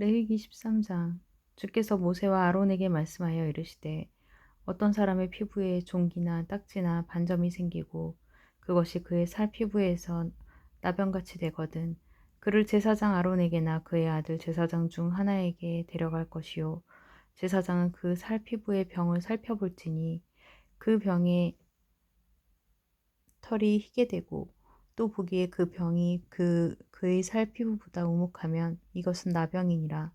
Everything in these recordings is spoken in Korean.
레위기 13장. 주께서 모세와 아론에게 말씀하여 이르시되 어떤 사람의 피부에 종기나 딱지나 반점이 생기고 그것이 그의 살 피부에서 나병같이 되거든 그를 제사장 아론에게나 그의 아들 제사장 중 하나에게 데려갈 것이요 제사장은 그 살 피부의 병을 살펴볼지니 그 병에 털이 희게 되고 또 보기에 그 병이 그의 살 피부보다 우묵하면 이것은 나병이니라.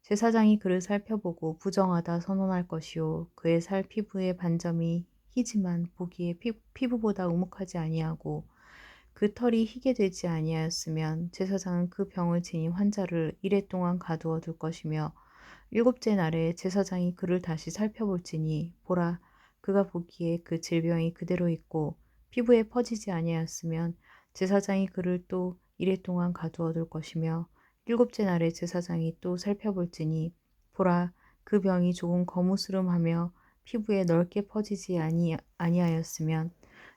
제사장이 그를 살펴보고 부정하다 선언할 것이요 그의 살 피부의 반점이 희지만 보기에 피부보다 우묵하지 아니하고 그 털이 희게 되지 아니하였으면 제사장은 그 병을 지닌 환자를 이레 동안 가두어 둘 것이며 일곱째 날에 제사장이 그를 다시 살펴볼지니 보라 그가 보기에 그 질병이 그대로 있고 피부에 퍼지지 아니하였으면 제사장이 그를 또 이레 동안 가두어 둘 것이며 일곱째 날에 제사장이 또 살펴볼지니 보라 그 병이 조금 거무스름하며 피부에 넓게 퍼지지 아니하였으면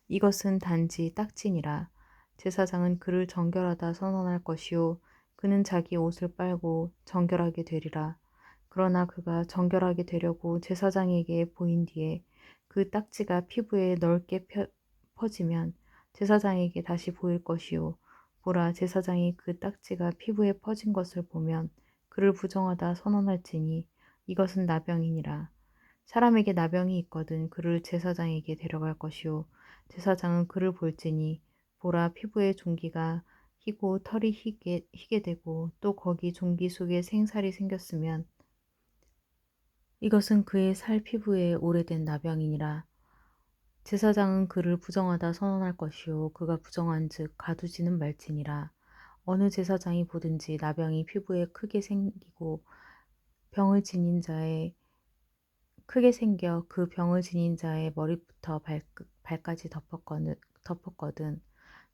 이것은 단지 딱지니라. 제사장은 그를 정결하다 선언할 것이요 그는 자기 옷을 빨고 정결하게 되리라. 그러나 그가 정결하게 되려고 제사장에게 보인 뒤에 그 딱지가 피부에 넓게 퍼지면 제사장에게 다시 보일 것이요 보라 제사장이 그 딱지가 피부에 퍼진 것을 보면 그를 부정하다 선언할지니 이것은 나병이니라. 사람에게 나병이 있거든 그를 제사장에게 데려갈 것이요 제사장은 그를 볼지니 보라 피부에 종기가 희고 털이 희게 되고 또 거기 종기 속에 생살이 생겼으면 이것은 그의 살 피부에 오래된 나병이니라. 제사장은 그를 부정하다 선언할 것이요 그가 부정한즉 가두지는 말지니라. 어느 제사장이 보든지 나병이 피부에 크게 생기고 병을 지닌 자의 크게 생겨 그 병을 지닌 자의 머리부터 발까지 덮었거든.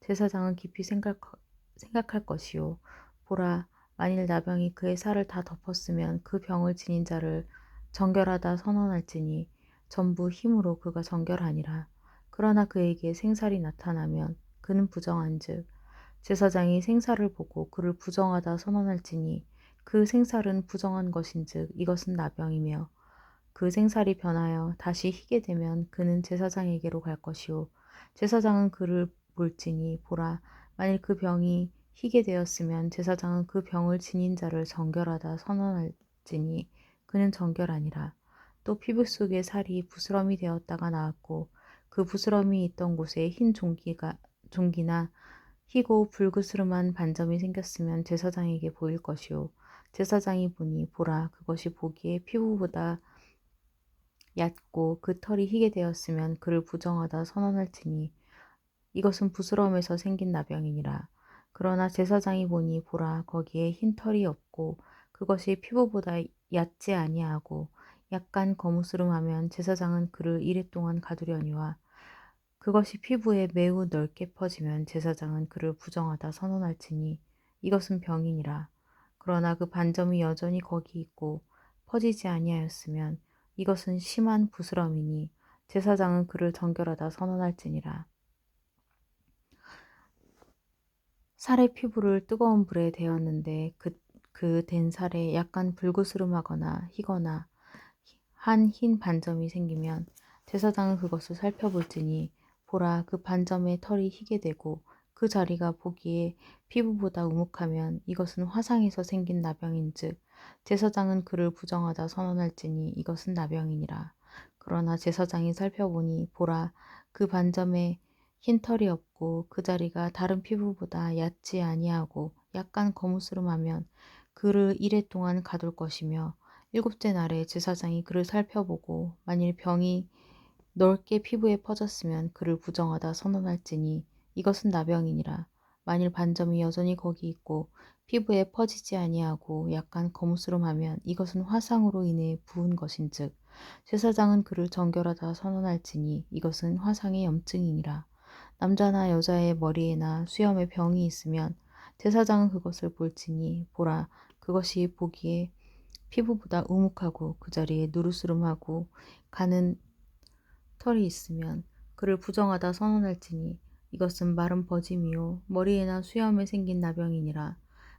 제사장은 깊이 생각할 것이요. 보라, 만일 나병이 그의 살을 다 덮었으면 그 병을 지닌 자를 정결하다 선언할지니 전부 힘으로 그가 정결하니라. 그러나 그에게 생살이 나타나면 그는 부정한즉 제사장이 생살을 보고 그를 부정하다 선언할지니 그 생살은 부정한 것인즉 이것은 나병이며 그 생살이 변하여 다시 희게 되면 그는 제사장에게로 갈 것이요 제사장은 그를 볼지니 보라 만일 그 병이 희게 되었으면 제사장은 그 병을 지닌 자를 정결하다 선언할지니 그는 정결하니라. 또 피부 속에 살이 부스럼이 되었다가 나았고 그 부스럼이 있던 곳에 흰 종기나 희고 불그스름한 반점이 생겼으면 제사장에게 보일 것이요 제사장이 보니 보라 그것이 보기에 피부보다 얕고 그 털이 희게 되었으면 그를 부정하다 선언할지니 이것은 부스럼에서 생긴 나병이니라. 그러나 제사장이 보니 보라 거기에 흰 털이 없고 그것이 피부보다 얕지 아니하고 약간 거무스름하면 제사장은 그를 이레 동안 가두려니와 그것이 피부에 매우 넓게 퍼지면 제사장은 그를 부정하다 선언할지니 이것은 병이니라. 그러나 그 반점이 여전히 거기 있고 퍼지지 아니하였으면 이것은 심한 부스럼이니 제사장은 그를 정결하다 선언할지니라. 살의 피부를 뜨거운 불에 데웠는데 그 된 살에 약간 불그스름하거나 희거나 한 흰 반점이 생기면 제사장은 그것을 살펴볼지니 보라 그 반점의 털이 희게 되고 그 자리가 보기에 피부보다 우묵하면 이것은 화상에서 생긴 나병인즉 제사장은 그를 부정하다 선언할지니 이것은 나병이니라. 그러나 제사장이 살펴보니 보라 그 반점에 흰 털이 없고 그 자리가 다른 피부보다 얕지 아니하고 약간 거무스름하면 그를 이레 동안 가둘 것이며 일곱째 날에 제사장이 그를 살펴보고 만일 병이 넓게 피부에 퍼졌으면 그를 부정하다 선언할지니 이것은 나병이니라. 만일 반점이 여전히 거기 있고 피부에 퍼지지 아니하고 약간 거무스름하면 이것은 화상으로 인해 부은 것인즉 제사장은 그를 정결하다 선언할지니 이것은 화상의 염증이니라. 남자나 여자의 머리에나 수염에 병이 있으면 제사장은 그것을 볼지니 보라 그것이 보기에 피부보다 우묵하고 그 자리에 누르스름하고 가는 털이 있으면 그를 부정하다 선언할지니 이것은 마른 버짐이요 머리에나 수염에 생긴 나병이니라.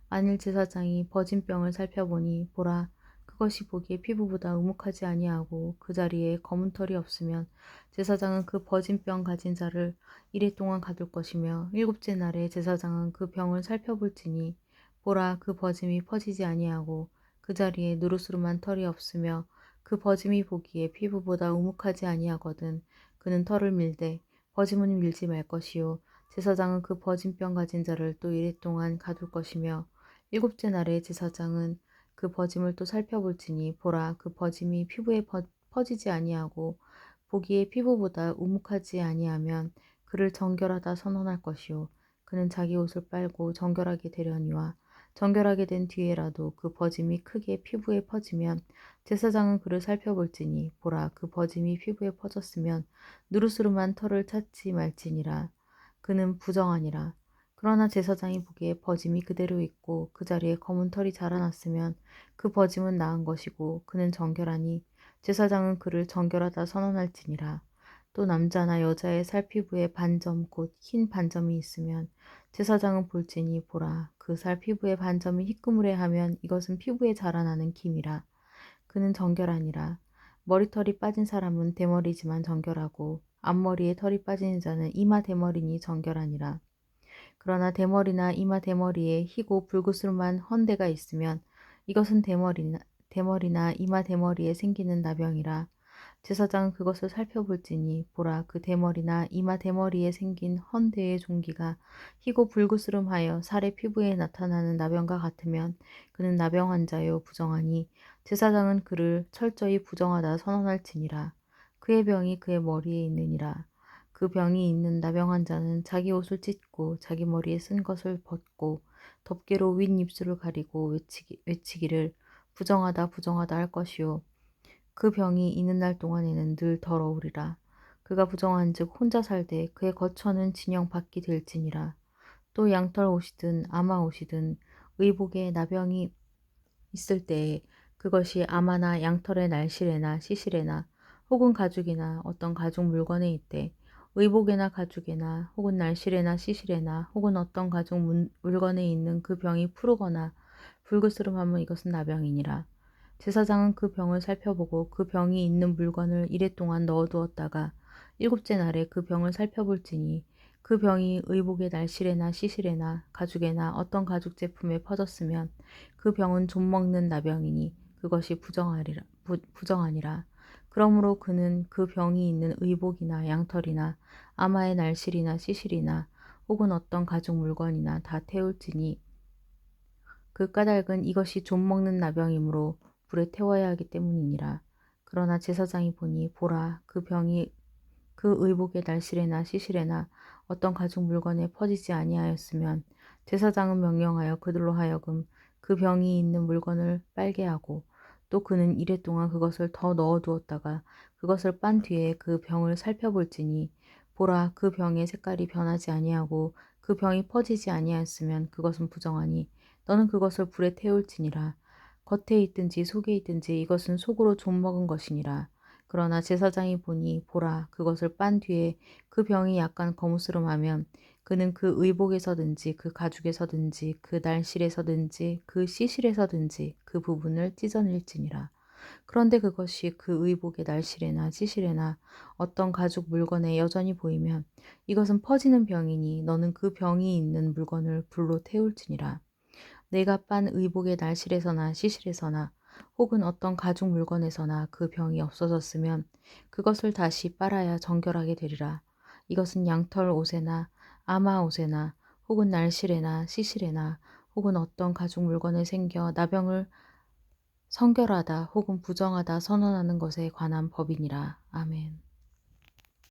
만일 제사장이 버진 병을 살펴보니 보라 그것이 보기에 피부보다 의묵하지 아니하고 그 자리에 검은 털이 없으면 제사장은 그 버진 병 가진 자를 이레 동안 가둘 것이며 일곱째 날에 제사장은 그 병을 살펴볼지니 보라 그 버짐이 퍼지지 아니하고 그 자리에 누르스름한 털이 없으며 그 버짐이 보기에 피부보다 의묵하지 아니하거든 그는 털을 밀되 버짐은 밀지 말 것이요 제사장은 그 버짐병 가진 자를 또 이레 동안 가둘 것이며 일곱째 날에 제사장은 그 버짐을 또 살펴볼지니 보라 그 버짐이 피부에 퍼지지 아니하고 보기에 피부보다 우묵하지 아니하면 그를 정결하다 선언할 것이요 그는 자기 옷을 빨고 정결하게 되려니와 정결하게 된 뒤에라도 그 버짐이 크게 피부에 퍼지면 제사장은 그를 살펴볼지니 보라 그 버짐이 피부에 퍼졌으면 누르스름한 털을 찾지 말지니라 그는 부정하니라 그러나 제사장이 보기에 버짐이 그대로 있고 그 자리에 검은 털이 자라났으면 그 버짐은 나은 것이고 그는 정결하니 제사장은 그를 정결하다 선언할지니라. 또 남자나 여자의 살피부에 반점 곧 흰 반점이 있으면 제사장은 볼지니 보라 그 살피부에 반점이 희끄무레하면 이것은 피부에 자라나는 김이라. 그는 정결하니라. 머리털이 빠진 사람은 대머리지만 정결하고 앞머리에 털이 빠진 자는 이마 대머리니 정결하니라. 그러나 대머리나 이마 대머리에 희고 불구스름한 헌대가 있으면 이것은 대머리나 이마 대머리에 생기는 나병이라. 제사장은 그것을 살펴볼지니 보라 그 대머리나 이마 대머리에 생긴 헌대의 종기가 희고 불구스름하여 살의 피부에 나타나는 나병과 같으면 그는 나병 환자요 부정하니 제사장은 그를 철저히 부정하다 선언할지니라. 그의 병이 그의 머리에 있느니라. 그 병이 있는 나병 환자는 자기 옷을 찢고 자기 머리에 쓴 것을 벗고 덮개로 윗입술을 가리고 외치기를 부정하다 부정하다 할 것이요 그 병이 있는 날 동안에는 늘 더러우리라. 그가 부정한즉 혼자 살되 그의 거처는 진영 밖이 될지니라. 또 양털 옷이든 아마 옷이든 의복에 나병이 있을 때에 그것이 아마나 양털의 날실에나 시실에나 혹은 가죽이나 어떤 가죽 물건에 있되 의복에나 가죽에나 혹은 날실에나 시실에나 혹은 어떤 가죽 물건에 있는 그 병이 푸르거나 불그스름하면 이것은 나병이니라. 제사장은 그 병을 살펴보고 그 병이 있는 물건을 이레 동안 넣어두었다가 일곱째 날에 그 병을 살펴볼지니 그 병이 의복의 날실에나 시실에나 가죽에나 어떤 가죽 제품에 퍼졌으면 그 병은 좀 먹는 나병이니 그것이 부정하니라. 그러므로 그는 그 병이 있는 의복이나 양털이나 아마의 날실이나 시실이나 혹은 어떤 가죽 물건이나 다 태울지니 그 까닭은 이것이 좀 먹는 나병이므로 불에 태워야 하기 때문이니라. 그러나 제사장이 보니 보라 그 병이 그 의복의 날실에나 시실에나 어떤 가죽 물건에 퍼지지 아니하였으면 제사장은 명령하여 그들로 하여금 그 병이 있는 물건을 빨게 하고 또 그는 이레 동안 그것을 더 넣어두었다가 그것을 빤 뒤에 그 병을 살펴볼지니 보라 그 병의 색깔이 변하지 아니하고 그 병이 퍼지지 아니하였으면 그것은 부정하니 너는 그것을 불에 태울지니라. 겉에 있든지 속에 있든지 이것은 속으로 좀 먹은 것이니라. 그러나 제사장이 보니 보라 그것을 빤 뒤에 그 병이 약간 거무스름하면 그는 그 의복에서든지 그 가죽에서든지 그 날실에서든지 그 시실에서든지 그 부분을 찢어낼지니라. 그런데 그것이 그 의복의 날실에나 시실에나 어떤 가죽 물건에 여전히 보이면 이것은 퍼지는 병이니 너는 그 병이 있는 물건을 불로 태울지니라. 내가 빤 의복의 날실에서나 시실에서나 혹은 어떤 가죽 물건에서나 그 병이 없어졌으면 그것을 다시 빨아야 정결하게 되리라. 이것은 양털 옷에나 아마 옷에나 혹은 날실에나 시실에나 혹은 어떤 가죽 물건에 생겨 나병을 성결하다 혹은 부정하다 선언하는 것에 관한 법이니라. 아멘.